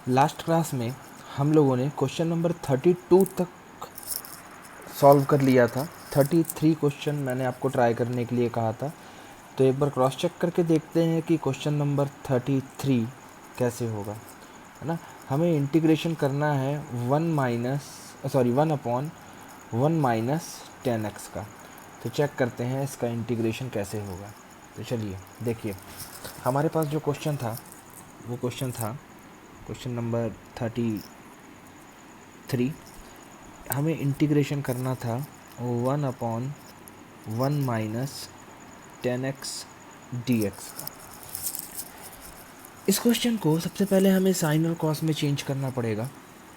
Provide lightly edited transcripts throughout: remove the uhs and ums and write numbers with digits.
Last class में हम लोगों ने क्वेश्चन नंबर 32 तक सॉल्व कर लिया था। 33 क्वेश्चन मैंने आपको ट्राई करने के लिए कहा था, तो एक बार क्रॉस चेक करके देखते हैं कि क्वेश्चन नंबर 33 कैसे होगा, है ना। हमें इंटीग्रेशन करना है 1/1 - 10x का। तो चेक करते हैं इसका इंटीग्रेशन कैसे होगा। तो चलिए देखिए, हमारे पास जो क्वेश्चन था वो क्वेश्चन था क्वेश्चन नंबर 33। हमें इंटीग्रेशन करना था 1/1 - 10x का। इस क्वेश्चन को सबसे पहले हमें साइन और कॉस में चेंज करना पड़ेगा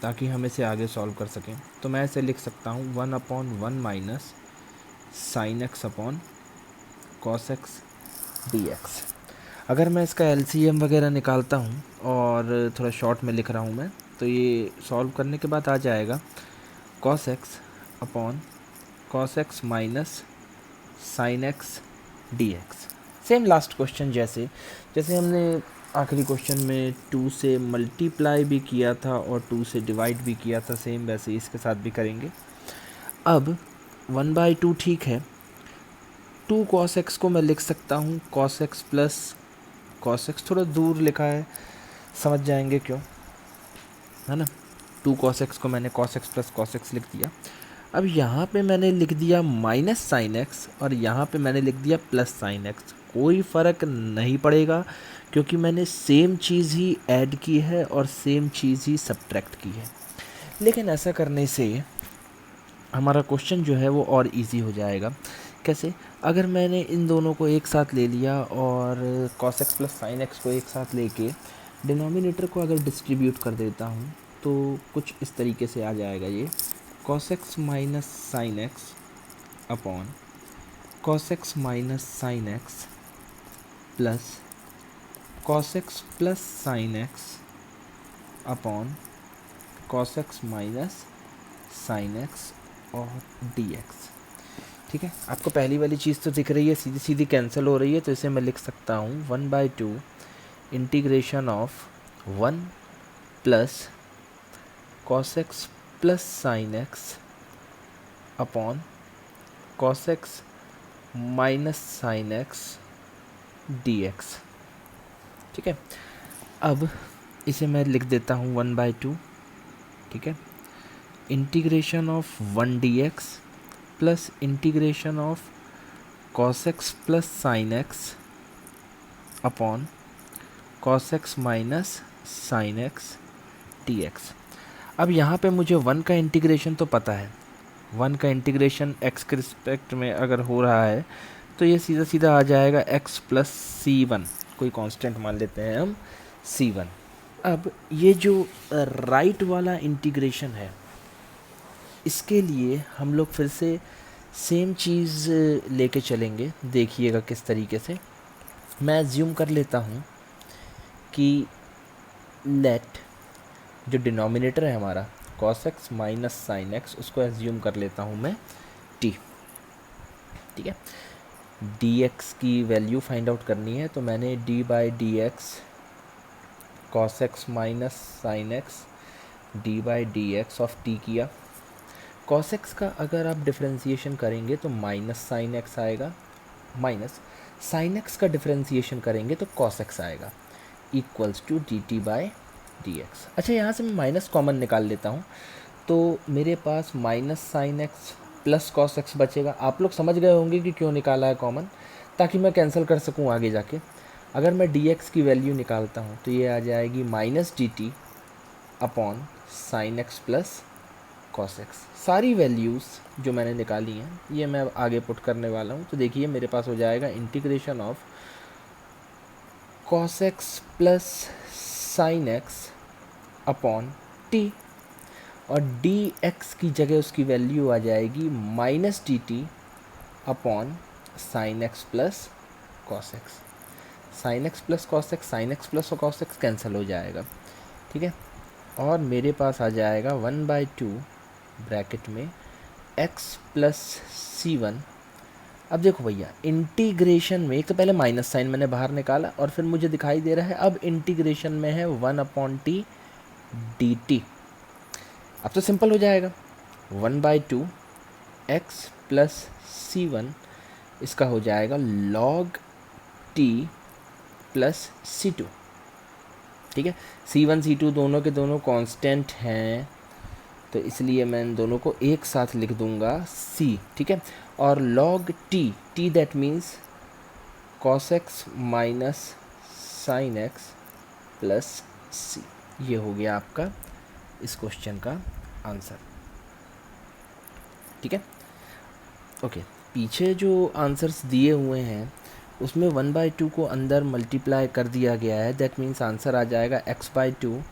ताकि हम इसे आगे सॉल्व कर सकें। तो मैं इसे लिख सकता हूँ 1/1 - sin x upon cos x dx। अगर मैं इसका LCM वगैरह निकालता हूँ और थोड़ा शॉर्ट में लिख रहा हूँ मैं, तो ये सॉल्व करने के बाद आ जाएगा cos x upon cos x minus sin x dx। Same last question जैसे हमने आखिरी क्वेश्चन में 2 से मल्टीप्लाई भी किया था और 2 से डिवाइड भी किया था, सेम वैसे इसके साथ भी करेंगे। अब 1/2 ठीक है, 2 cos x को मैं लिख सकता हूँ cos x plus cos x, थोड़ा दूर लिखा है, समझ जाएंगे क्यों, है ना। 2 cos x को मैंने cos x plus cos x लिख दिया। अब यहाँ पे मैंने लिख दिया माइनस साइन एक्स और यहाँ पे मैंने लिख दिया प्लस साइन एक्स। कोई फ़र्क नहीं पड़ेगा क्योंकि मैंने सेम चीज़ ही ऐड की है और सेम चीज़ ही सब्ट्रैक्ट की है। लेकिन ऐसा करने से हमारा क्वेश्चन जो है वो और इजी हो जाएगा। कैसे? अगर मैंने इन दोनों को एक साथ ले लिया और cos x plus sine x को एक साथ लेके डिनोमिनेटर को अगर डिस्ट्रीब्यूट कर देता हूँ तो कुछ इस तरीके से आ जाएगा ये cos x minus sine x upon cos x minus sine x plus cos x plus sine x upon cos x minus sine x और dx। ठीक है, आपको पहली वाली चीज़ तो दिख रही है, सीधी सीधी कैंसिल हो रही है, तो इसे मैं लिख सकता हूँ 1/2 integration of 1 plus cos x plus sine x upon cos x minus sine x dx। ठीक है, अब इसे मैं लिख देता हूँ 1/2, ठीक है, integration of 1 dx plus integration of cos x plus sine x upon cos x minus sine x dx। अब यहाँ पे मुझे 1 का इंटीग्रेशन तो पता है, 1 का इंटीग्रेशन x के रिस्पेक्ट में अगर हो रहा है तो ये सीधा सीधा आ जाएगा x प्लस c1, कोई कांस्टेंट मान लेते हैं हम c1। अब ये जो राइट वाला इंटीग्रेशन है इसके लिए हम लोग फिर से सेम चीज़ लेके चलेंगे। देखिएगा किस तरीके से। मैं एज्यूम कर लेता हूँ कि लेट जो डिनोमिनेटर है हमारा cos x minus sine x, उसको एज्यूम कर लेता हूँ मैं t। ठीक है, dx की वैल्यू फाइंड आउट करनी है, तो मैंने d/dx cos x minus sine x d/dx of t किया। cos x का अगर आप डिफ्रेंसिएशन करेंगे तो माइनस साइन एक्स आएगा, माइनस साइन एक्स का डिफ्रेंसिएशन करेंगे तो cos x आएगा, इक्वल्स टू dt/dx। अच्छा, यहाँ से मैं माइनस कॉमन निकाल लेता हूँ, तो मेरे पास minus sine x plus cos x बचेगा। आप लोग समझ गए होंगे कि क्यों निकाला है कॉमन, ताकि मैं कैंसिल कर सकूँ आगे जाके। अगर मैं dx की वैल्यू निकालता हूँ तो ये आ जाएगी minus dt upon sine x plus cos x। सारी वैल्यूज़ जो मैंने निकाली हैं ये मैं अब आगे पुट करने वाला हूँ। तो देखिए मेरे पास हो जाएगा integration of cos x plus sine x upon t, और dx की जगह उसकी वैल्यू आ जाएगी minus dt upon sine x plus cos x। Sign x plus cos x, sign x plus cos x cancel हो जाएगा। ठीक है, और मेरे पास आ जाएगा 1/2 ब्रैकेट में x प्लस c1। अब देखो भैया, इंटीग्रेशन में एक तो पहले माइनस साइन मैंने बाहर निकाला और फिर मुझे दिखाई दे रहा है अब इंटीग्रेशन में है 1/t dt। अब तो सिंपल हो जाएगा, 1/2 x प्लस c1, इसका हो जाएगा log t प्लस c2। ठीक है, c1 c2 दोनों के दोनों कांस्टेंट हैं, तो इसलिए मैं इन दोनों को एक साथ लिख दूंगा c। ठीक है, और log t that means cos x minus sine x plus c। ये हो गया आपका इस क्वेश्चन का आंसर। ठीक है, ओके। पीछे जो आंसर्स दिए हुए हैं उसमें 1/2 को अंदर मल्टीप्लाई कर दिया गया है, दैट मीन्स आंसर आ जाएगा x/2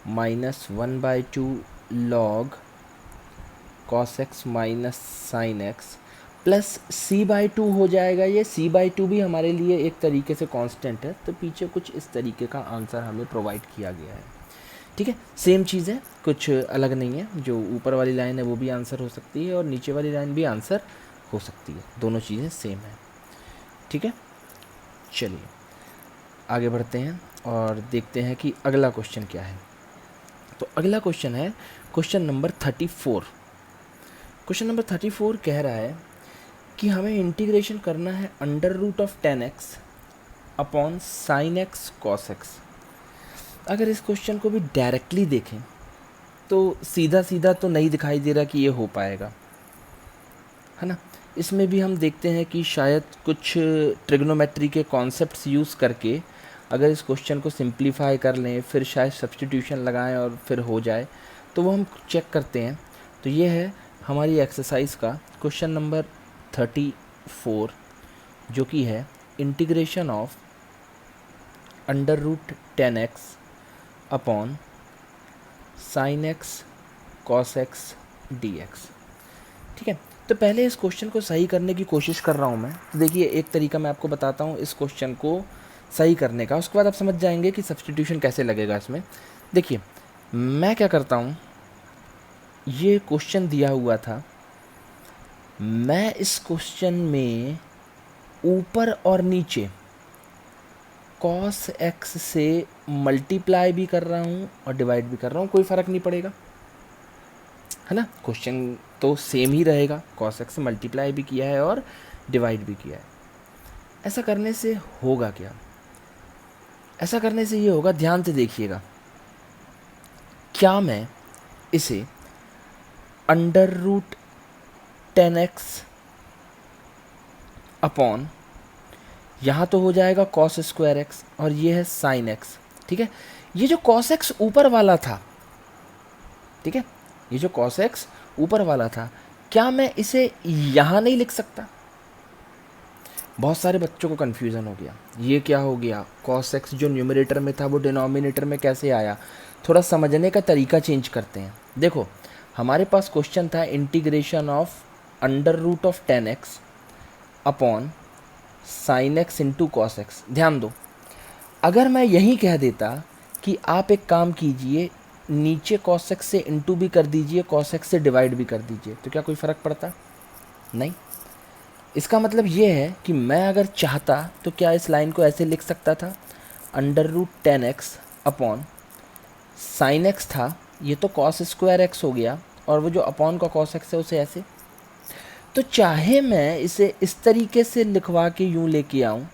minus 1/2 log cos x minus sine x plus c/2 हो जाएगा। ये c/2 भी हमारे लिए एक तरीके से कांस्टेंट है, तो पीछे कुछ इस तरीके का आंसर हमें प्रोवाइड किया गया है। ठीक है, सेम चीज़ है, कुछ अलग नहीं है। जो ऊपर वाली लाइन है वो भी आंसर हो सकती है और नीचे वाली लाइन भी आंसर हो सकती है, दोनों चीज़ें सेम है। ठीक है, चलिए आगे बढ़ते हैं और देखते हैं कि अगला क्वेश्चन क्या है। तो अगला क्वेश्चन है क्वेश्चन नंबर 34। क्वेश्चन नंबर 34 कह रहा है कि हमें इंटीग्रेशन करना है √10x upon sine x cos x। अगर इस क्वेश्चन को भी डायरेक्टली देखें तो सीधा सीधा तो नहीं दिखाई दे रहा कि ये हो पाएगा, है ना। इसमें भी हम देखते हैं कि शायद कुछ ट्रिग्नोमेट्री के कॉन्सेप्ट्स यूज़ करके अगर इस क्वेश्चन को सिंप्लीफाई कर लें, फिर शायद सब्स्टिट्यूशन लगाएं और फिर हो जाए, तो वो हम चेक करते हैं। तो ये है हमारी एक्सरसाइज का क्वेश्चन नंबर 34, जो कि है integration of √10x upon sine x cos x dx। ठीक है, तो पहले इस क्वेश्चन को सही करने की कोशिश कर रहा हूँ मैं। तो देखिए, एक तरीका मैं आपको बताता हूँ इस क्वेश्चन को सही करने का, उसके बाद आप समझ जाएंगे कि सब्स्टिट्यूशन कैसे लगेगा इसमें। देखिए, मैं क्या करता हूँ, ये क्वेश्चन दिया हुआ था, मैं इस क्वेश्चन में ऊपर और नीचे cos x से मल्टीप्लाई भी कर रहा हूँ और डिवाइड भी कर रहा हूँ, कोई फ़र्क नहीं पड़ेगा, है ना। क्वेश्चन तो सेम ही रहेगा, cos x से मल्टीप्लाई भी किया है और डिवाइड भी किया है। ऐसा करने से होगा क्या? ऐसा करने से ये होगा, ध्यान से देखिएगा, क्या मैं इसे √10x अपॉन, यहाँ तो हो जाएगा cos स्क्वायर x और ये है साइन x। ठीक है, ये जो cos x ऊपर वाला था, ठीक है, ये जो cos x ऊपर वाला था, क्या मैं इसे यहाँ नहीं लिख सकता? बहुत सारे बच्चों को कन्फ्यूज़न हो गया, ये क्या हो गया, cos x जो न्यूमरेटर में था वो डिनोमिनेटर में कैसे आया। थोड़ा समझने का तरीका चेंज करते हैं। देखो, हमारे पास क्वेश्चन था integration of √10x upon sine x into cos x। ध्यान दो, अगर मैं यही कह देता कि आप एक काम कीजिए, नीचे cos x से इंटू भी कर दीजिए, cos x से डिवाइड भी कर दीजिए, तो क्या कोई फ़र्क पड़ता? नहीं। इसका मतलब ये है कि मैं अगर चाहता तो क्या इस लाइन को ऐसे लिख सकता था, √10x अपॉन साइन x था, ये तो cos स्क्वायर x हो गया, और वो जो अपॉन का cos x है उसे ऐसे। तो चाहे मैं इसे इस तरीके से लिखवा के यूँ लेके आऊँ,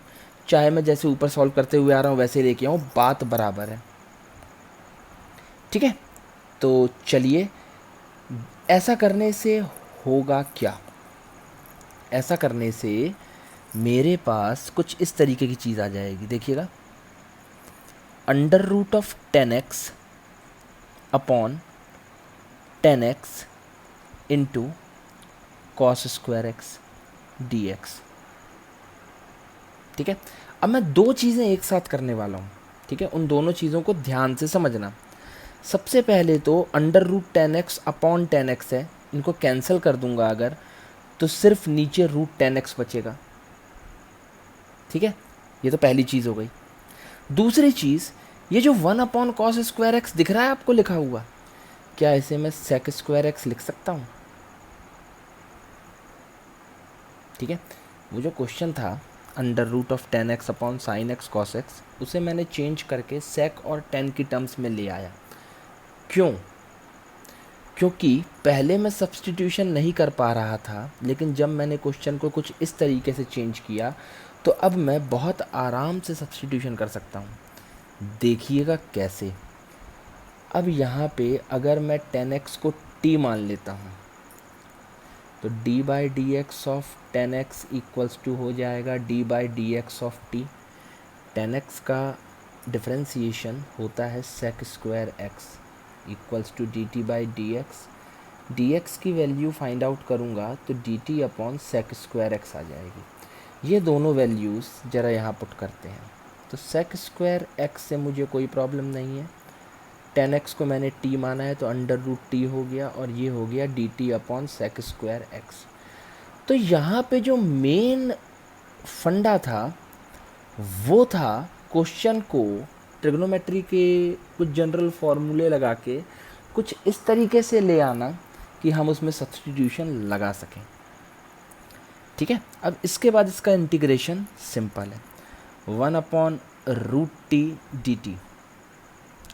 चाहे मैं जैसे ऊपर सॉल्व करते हुए आ रहा हूँ वैसे लेके आऊँ, बात बराबर है। ठीक है, तो चलिए, ऐसा करने से होगा क्या? ऐसा करने से मेरे पास कुछ इस तरीके की चीज़ आ जाएगी, देखिएगा, √10x upon 10x into cos square x dx। ठीक है, अब मैं दो चीज़ें एक साथ करने वाला हूँ। ठीक है, उन दोनों चीज़ों को ध्यान से समझना। सबसे पहले तो √10x अपॉन 10x है, इनको कैंसिल कर दूंगा अगर, तो सिर्फ नीचे √10x बचेगा। ठीक है, ये तो पहली चीज़ हो गई। दूसरी चीज़, ये जो 1 अपॉन cos स्क्वायर x दिख रहा है आपको लिखा हुआ, क्या इसे मैं sec स्क्वायर x लिख सकता हूँ? ठीक है, वो जो क्वेश्चन था √10x upon sine x cos x, उसे मैंने चेंज करके sec और tan की टर्म्स में ले आया। क्यों? क्योंकि पहले मैं सब्स्टिट्यूशन नहीं कर पा रहा था, लेकिन जब मैंने क्वेश्चन को कुछ इस तरीके से चेंज किया तो अब मैं बहुत आराम से सब्स्टिट्यूशन कर सकता हूँ। देखिएगा कैसे। अब यहाँ पे अगर मैं 10x को t मान लेता हूँ तो d by D x of 10x equals to हो जाएगा d by D x of t। 10x का डिफ्रेंसीशन होता है sec square x equals to D T by D X. D X की वैल्यू फाइंड आउट करूँगा तो D T upon sec square X आ जाएगी। ये दोनों वैल्यूज़ ज़रा यहाँ पुट करते हैं तो सेक स्क्वायर एक्स से मुझे कोई प्रॉब्लम नहीं है। 10x को मैंने t माना है तो अंडर रूट टी हो गया और ये हो गया d T upon sec square x. तो यहाँ पे जो मेन फंडा था वो था क्वेश्चन को ट्रिग्नोमेट्री के कुछ जनरल फार्मूले लगा के कुछ इस तरीके से ले आना कि हम उसमें सब्स्टिट्यूशन लगा सकें। ठीक है, अब इसके बाद इसका इंटीग्रेशन सिंपल है, 1/√t dt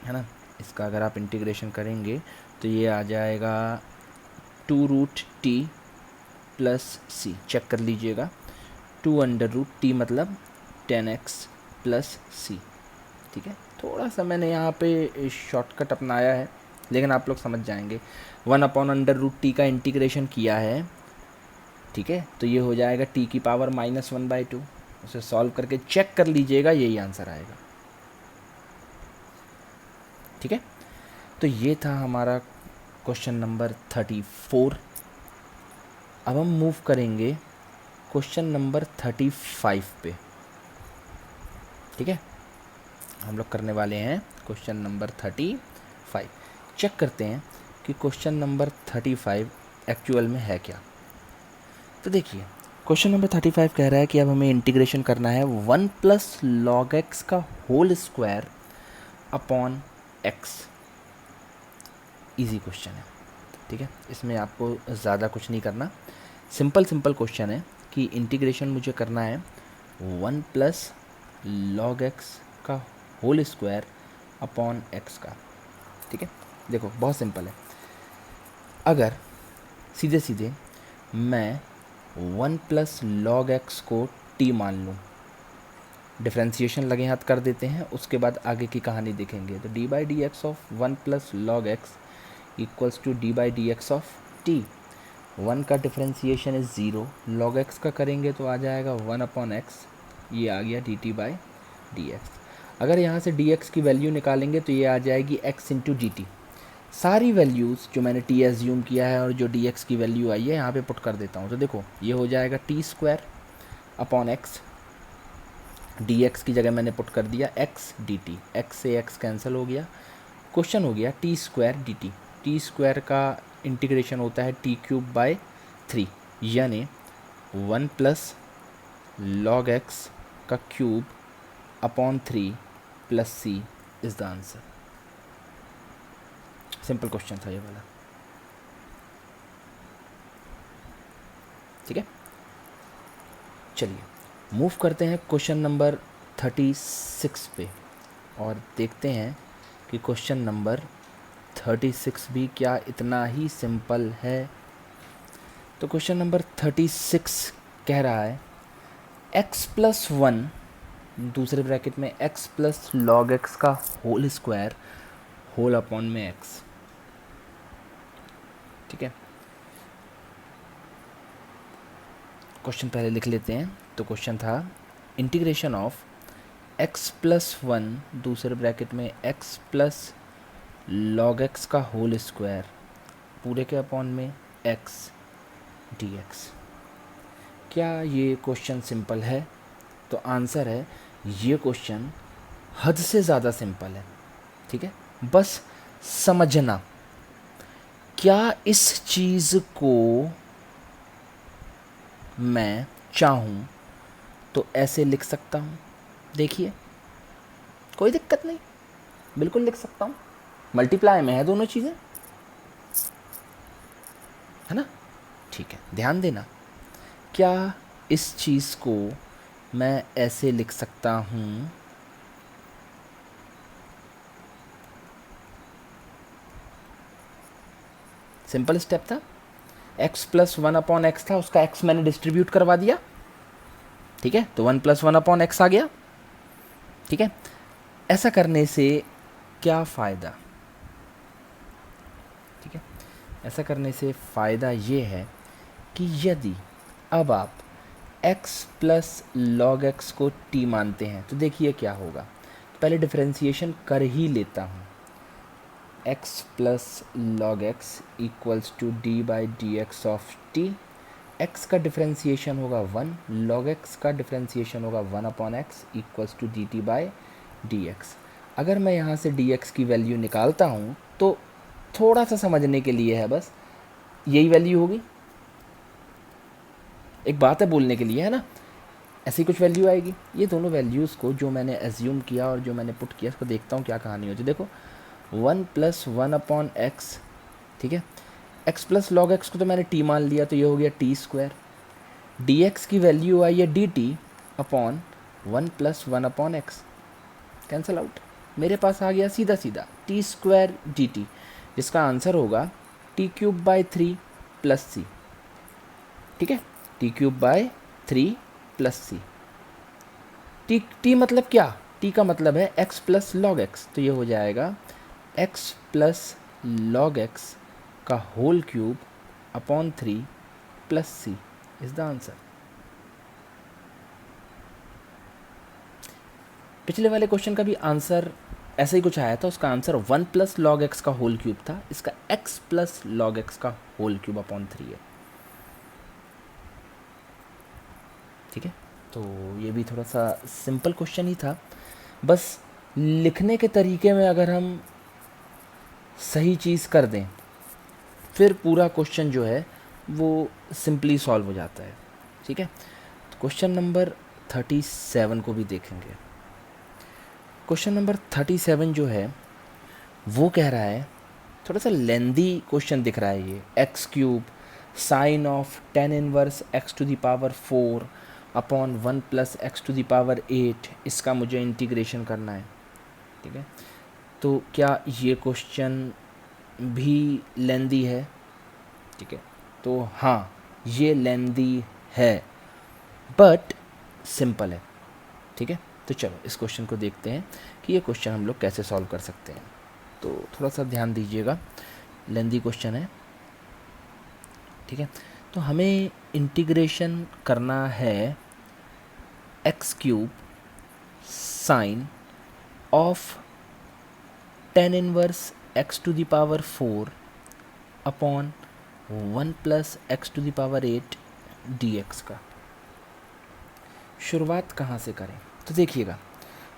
है ना। इसका अगर आप इंटीग्रेशन करेंगे तो ये आ जाएगा 2√t प्लस c। चेक कर लीजिएगा, 2√t मतलब 10x प्लस c। ठीक है, थोड़ा सा मैंने यहाँ पे शॉर्टकट अपनाया है लेकिन आप लोग समझ जाएंगे। 1/√t का इंटीग्रेशन किया है, ठीक है, तो ये हो जाएगा t की पावर -1/2। उसे सॉल्व करके चेक कर लीजिएगा, यही आंसर आएगा। ठीक है, तो ये था हमारा क्वेश्चन नंबर 34। अब हम मूव करेंगे क्वेश्चन नंबर 35 पे। ठीक है, हम लोग करने वाले हैं क्वेश्चन नंबर 35। चेक करते हैं कि क्वेश्चन नंबर 35 एक्चुअल में है क्या। तो देखिए, क्वेश्चन नंबर 35 कह रहा है कि अब हमें इंटीग्रेशन करना है 1 प्लस लॉग एक्स का whole square upon x. Easy question है, ठीक है, इसमें आपको ज़्यादा कुछ नहीं करना, सिंपल क्वेश्चन है कि इंटीग्रेशन मुझे करना है 1 प्लस लॉग एक्स का होल स्क्वायर अपॉन एक्स का। ठीक है, देखो बहुत सिंपल है। अगर सीधे मैं 1 प्लस लॉग एक्स को t मान लूँ, डिफ्रेंशिएशन लगे हाथ कर देते हैं, उसके बाद आगे की कहानी देखेंगे। तो d by D x of 1 plus log x equals to d by D x of t। 1 का डिफ्रेंशिएशन इज़ 0, लॉग एक्स का करेंगे तो आ जाएगा 1/x, ये आ गया dt बाई डी एक्स। अगर यहाँ से dx की वैल्यू निकालेंगे तो ये आ जाएगी x इंटू डी टी। सारी वैल्यूज़ जो मैंने t एज्यूम किया है और जो dx की वैल्यू आई है यहाँ पे पुट कर देता हूँ। तो देखो ये हो जाएगा t square upon x, dx की जगह मैंने पुट कर दिया x dt, x से x कैंसिल हो गया, क्वेश्चन हो गया t square dt। t square का इंटीग्रेशन होता है t क्यूब बाय 3, यानी 1 प्लस लॉग x का cube upon 3 plus c is the answer. Simple question था ये वाला। ठीक है, चलिए मूव करते हैं क्वेश्चन नंबर 36 पे और देखते हैं कि क्वेश्चन नंबर 36 भी क्या इतना ही सिंपल है। तो क्वेश्चन नंबर 36 कह रहा है x प्लस 1 दूसरे ब्रैकेट में x प्लस लॉग एक्स का होल स्क्वायर होल अपॉन में x। ठीक है, क्वेश्चन पहले लिख लेते हैं। तो क्वेश्चन था इंटीग्रेशन ऑफ x प्लस 1 दूसरे ब्रैकेट में x प्लस लॉग एक्स का होल स्क्वायर पूरे के अपॉन में x dx। क्या ये क्वेश्चन सिंपल है? तो आंसर है ये क्वेश्चन हद से ज़्यादा सिंपल है। ठीक है, बस समझना। क्या इस चीज़ को मैं चाहूँ तो ऐसे लिख सकता हूँ? देखिए कोई दिक्कत नहीं, बिल्कुल लिख सकता हूँ, मल्टीप्लाई में है दोनों चीज़ें, है ना। ठीक है, ध्यान देना, क्या इस चीज़ को मैं ऐसे लिख सकता हूँ सिंपल स्टेप था। x प्लस 1/x था, उसका x मैंने डिस्ट्रीब्यूट करवा दिया, ठीक है, तो 1 + 1/x आ गया, ठीक है। ऐसा करने से क्या फ़ायदा, ठीक है, ऐसा करने से फ़ायदा ये है कि यदि अब आप x प्लस log x को t मानते हैं तो देखिए क्या होगा। तो पहले डिफरेंशिएशन कर ही लेता हूँ। x plus log x equals to d/dx of t। x का डिफरेंशिएशन होगा 1, log x का डिफरेंशिएशन होगा 1/x इक्वल्स टू dt/dx। अगर मैं यहाँ से dx की वैल्यू निकालता हूँ तो थोड़ा सा समझने के लिए है, बस यही वैल्यू होगी। एक बात है बोलने के लिए, है ना, ऐसी कुछ वैल्यू आएगी। ये दोनों वैल्यूज़ को जो मैंने एज्यूम किया और जो मैंने पुट किया, उसको देखता हूँ क्या कहानी होती है। देखो 1 + 1/x, ठीक है, x प्लस log x को तो मैंने t मान लिया, तो ये हो गया t²। dx की वैल्यू आई है dt/1 + 1/x, कैंसिल आउट। मेरे पास आ गया सीधा सीधा t² dt, जिसका आंसर होगा t³/3 + c, ठीक है, t³/3 + c। t मतलब क्या, t का मतलब है x प्लस log x, तो ये हो जाएगा x प्लस log x का whole cube upon 3 + c is the answer. पिछले वाले क्वेश्चन का भी आंसर ऐसा ही कुछ आया था, उसका आंसर 1 + log x का होल क्यूब था, इसका x प्लस log x का होल क्यूब अपॉन 3 है, ठीक है। तो ये भी थोड़ा सा सिंपल क्वेश्चन ही था, बस लिखने के तरीके में अगर हम सही चीज़ कर दें फिर पूरा क्वेश्चन जो है वो सिंपली सॉल्व हो जाता है, ठीक है। तो क्वेश्चन नंबर 37 को भी देखेंगे। क्वेश्चन नंबर 37 जो है वो कह रहा है, थोड़ा सा लेंदी क्वेश्चन दिख रहा है ये, x³ sine of tan inverse x⁴ upon 1 + x⁸, इसका मुझे इंटीग्रेशन करना है, ठीक है। तो क्या ये क्वेश्चन भी लेंदी है, ठीक है, तो हाँ ये लेंदी है बट सिंपल है, ठीक है। तो चलो इस क्वेश्चन को देखते हैं कि ये क्वेश्चन हम लोग कैसे सॉल्व कर सकते हैं। तो थोड़ा सा ध्यान दीजिएगा, लेंदी क्वेश्चन है, ठीक है। तो हमें इंटीग्रेशन करना है x³ sine of tan inverse x⁴ upon 1 + x⁸ dx का। शुरुआत कहाँ से करें, तो देखिएगा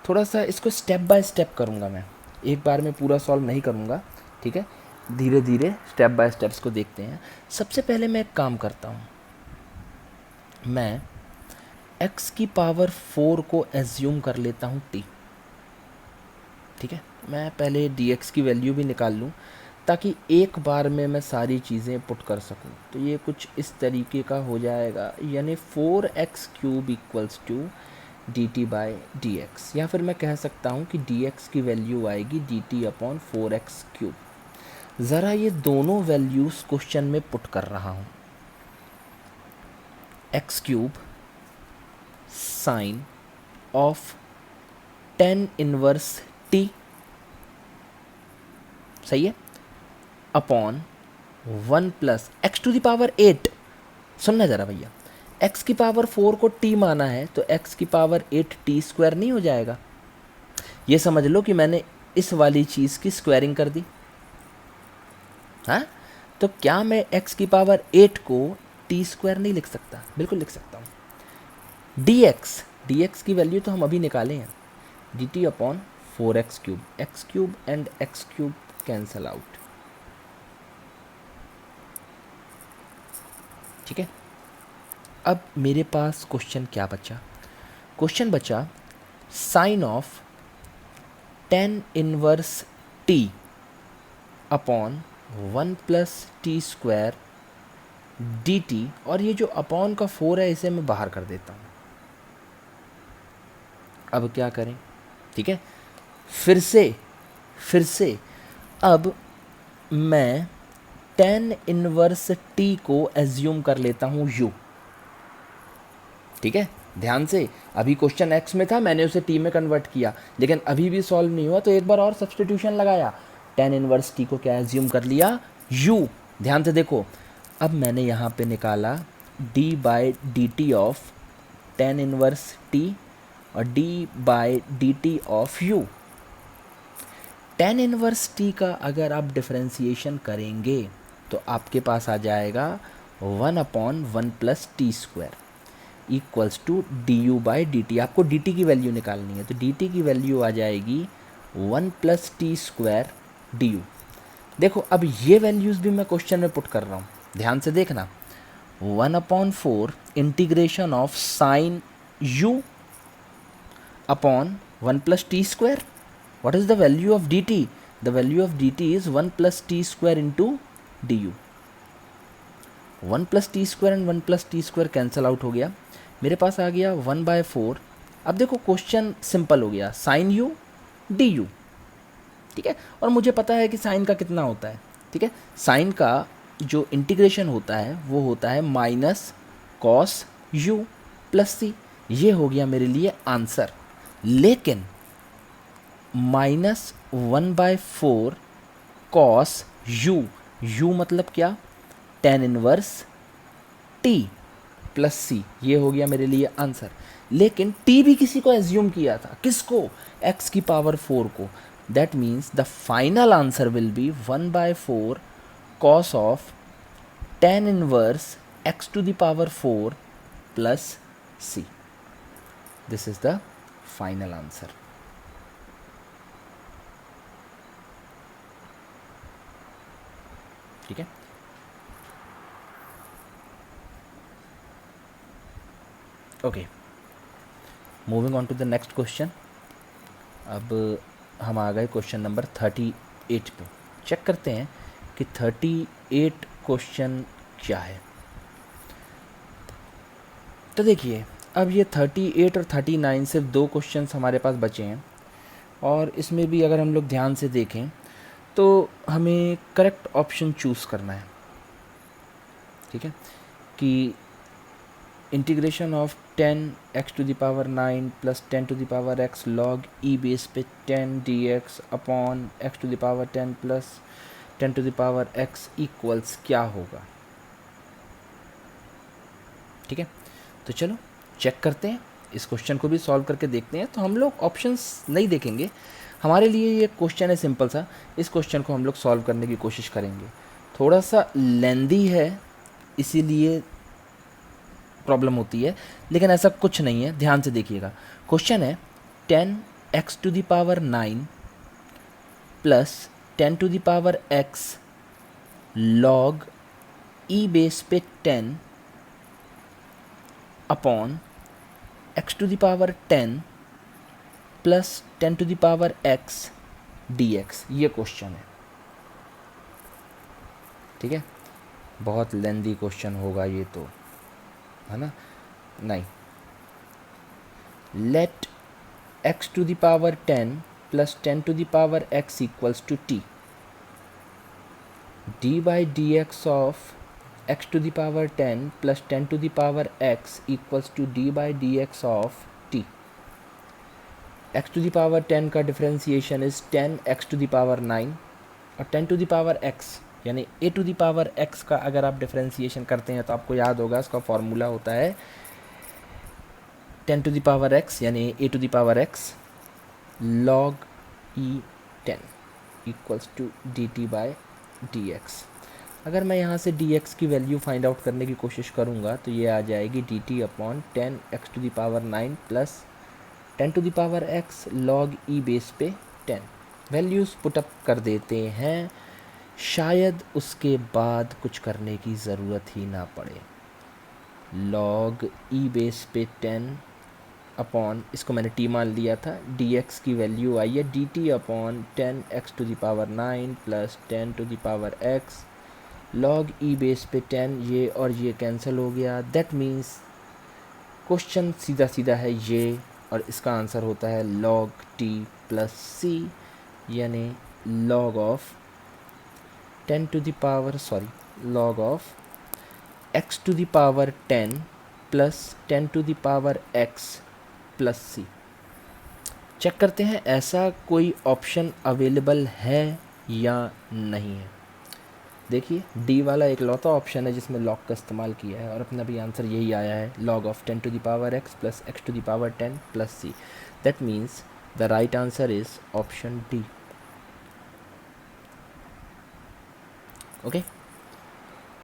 थोड़ा सा इसको स्टेप बाय स्टेप करूँगा मैं, एक बार में पूरा सॉल्व नहीं करूँगा, ठीक है, धीरे धीरे स्टेप बाय स्टेप्स को देखते हैं। सबसे पहले मैं एक काम करता हूँ, मैं x⁴ को एज्यूम कर लेता हूँ t, ठीक है। मैं पहले dx की वैल्यू भी निकाल लूँ ताकि एक बार में मैं सारी चीज़ें पुट कर सकूँ। तो ये कुछ इस तरीके का हो जाएगा, यानी 4x³ इक्वल्स टू dt/dx, या फिर मैं कह सकता हूँ कि dx की वैल्यू आएगी dt/4x³। ज़रा ये दोनों वैल्यूज़ क्वेश्चन में पुट कर रहा हूँ, x³ sine of tan inverse t, सही है, अपॉन 1 + x⁸। सुनना ज़रा भैया, x⁴ को t माना है तो x⁸ t² नहीं हो जाएगा। ये समझ लो कि मैंने इस वाली चीज़ की स्क्वायरिंग कर दी, हाँ। तो क्या मैं x⁸ को t² नहीं लिख सकता, बिल्कुल लिख सकता हूँ। dx की वैल्यू तो हम अभी निकाले हैं, dt/4x³, x³ and x³ cancel out, ठीक है। अब मेरे पास क्वेश्चन क्या बचा, क्वेश्चन बचा sine of tan inverse t upon 1 + t² dt, और ये जो अपॉन का 4 है इसे मैं बाहर कर देता हूँ। अब क्या करें, ठीक है, फिर से अब मैं tan इनवर्स t को एज्यूम कर लेता हूँ u। ठीक है, ध्यान से, अभी क्वेश्चन x में था, मैंने उसे t में कन्वर्ट किया, लेकिन अभी भी सॉल्व नहीं हुआ तो एक बार और सब्सटीट्यूशन लगाया, tan इनवर्स t को क्या एज्यूम कर लिया, u। ध्यान से देखो, अब मैंने यहाँ पे निकाला d by d T of tan inverse t और d by d T of u। tan inverse t का अगर आप डिफरेंशिएशन करेंगे तो आपके पास आ जाएगा 1/1 plus t square equals to d u by d t. आपको डी टी की वैल्यू निकालनी है, तो डी टी की वैल्यू आ जाएगी 1 plus t square d u. देखो अब ये वैल्यूज़ भी मैं क्वेश्चन में पुट कर रहा हूँ, ध्यान से देखना। 1/4 integration of sine u upon 1 plus t square. What is the value of dt? The value of dt is 1 plus t square into du. 1 plus t square and 1 plus t square cancel out हो गया, मेरे पास आ गया 1/4। अब देखो question simple हो गया, sign u du। ठीक है, और मुझे पता है कि साइन का कितना होता है। ठीक है, साइन का जो इंटीग्रेशन होता है वो होता है माइनस कॉस u प्लस सी। ये हो गया मेरे लिए आंसर। लेकिन -1/4 कॉस u मतलब क्या, tan इनवर्स t प्लस सी, ये हो गया मेरे लिए आंसर। लेकिन t भी किसी को एज्यूम किया था, किसको, x की पावर 4 को। That means the final answer will be 1/4 cos of tan inverse x to the power 4 plus c। This is the final answer. ठीक है, okay, moving on to the next question. अब हम आ गए question number 38 पे। Check करते हैं कि 38 question क्या है। तो देखिए, अब ये 38 और 39 सिर्फ दो क्वेश्चंस हमारे पास बचे हैं, और इसमें भी अगर हम लोग ध्यान से देखें तो हमें करेक्ट ऑप्शन चूज़ करना है। ठीक है, कि integration of 10x to the power 9 plus 10 to the power x log e base पे 10 dx upon x to the power 10 plus 10 to the power x equals क्या होगा। ठीक है, तो चलो चेक करते हैं, इस क्वेश्चन को भी सॉल्व करके देखते हैं। तो हम लोग ऑप्शंस नहीं देखेंगे, हमारे लिए ये क्वेश्चन है सिंपल सा, इस क्वेश्चन को हम लोग सॉल्व करने की कोशिश करेंगे। थोड़ा सा लेंदी है इसीलिए प्रॉब्लम होती है, लेकिन ऐसा कुछ नहीं है, ध्यान से देखिएगा। क्वेश्चन है 10x to the power 9 plus 10 to the power x log e base पे 10 upon x to the power 10 plus 10 to the power x dx, ये क्वेश्चन है। ठीक है, बहुत लेंदी क्वेश्चन होगा ये तो, है ना। नहीं, let x to the power 10 plus 10 to the power x equals to t, d by D x of x to the power 10 plus 10 to the power x equals to d by D x of t। x to the power 10 का differentiation is 10x to the power 9, और 10 to the power x यानी a to the power x का अगर आप differentiation करते हैं तो आपको याद होगा, इसका फॉर्मूला होता है 10 टू द पावर x यानी a to the power x log e10 equals to dt by dx। अगर मैं यहाँ से dx की वैल्यू फाइंड आउट करने की कोशिश करूँगा तो ये आ जाएगी dt upon 10x to the power 9 plus 10 to the power x log e base पे 10। वैल्यूज़ पुटअप कर देते हैं, शायद उसके बाद कुछ करने की ज़रूरत ही ना पड़े। log e बेस पे 10 अपॉन, इसको मैंने t मान लिया था, dx की वैल्यू आई है dt upon 10x to the power 9 plus 10 to the power x log e base पे 10, ये और ये कैंसिल हो गया। दैट मीन्स क्वेश्चन सीधा सीधा है ये, और इसका आंसर होता है log t प्लस c, यानी log of log of x to the power 10 plus 10 to the power x plus c। Check करते हैं ऐसा कोई ऑप्शन अवेलेबल है या नहीं है। देखिए डी वाला एक लौता ऑप्शन है जिसमें लॉग का इस्तेमाल किया है और अपना भी आंसर यही आया है, log of 10 to the power x plus x to the power 10 plus c। That means the right answer is option D. Okay.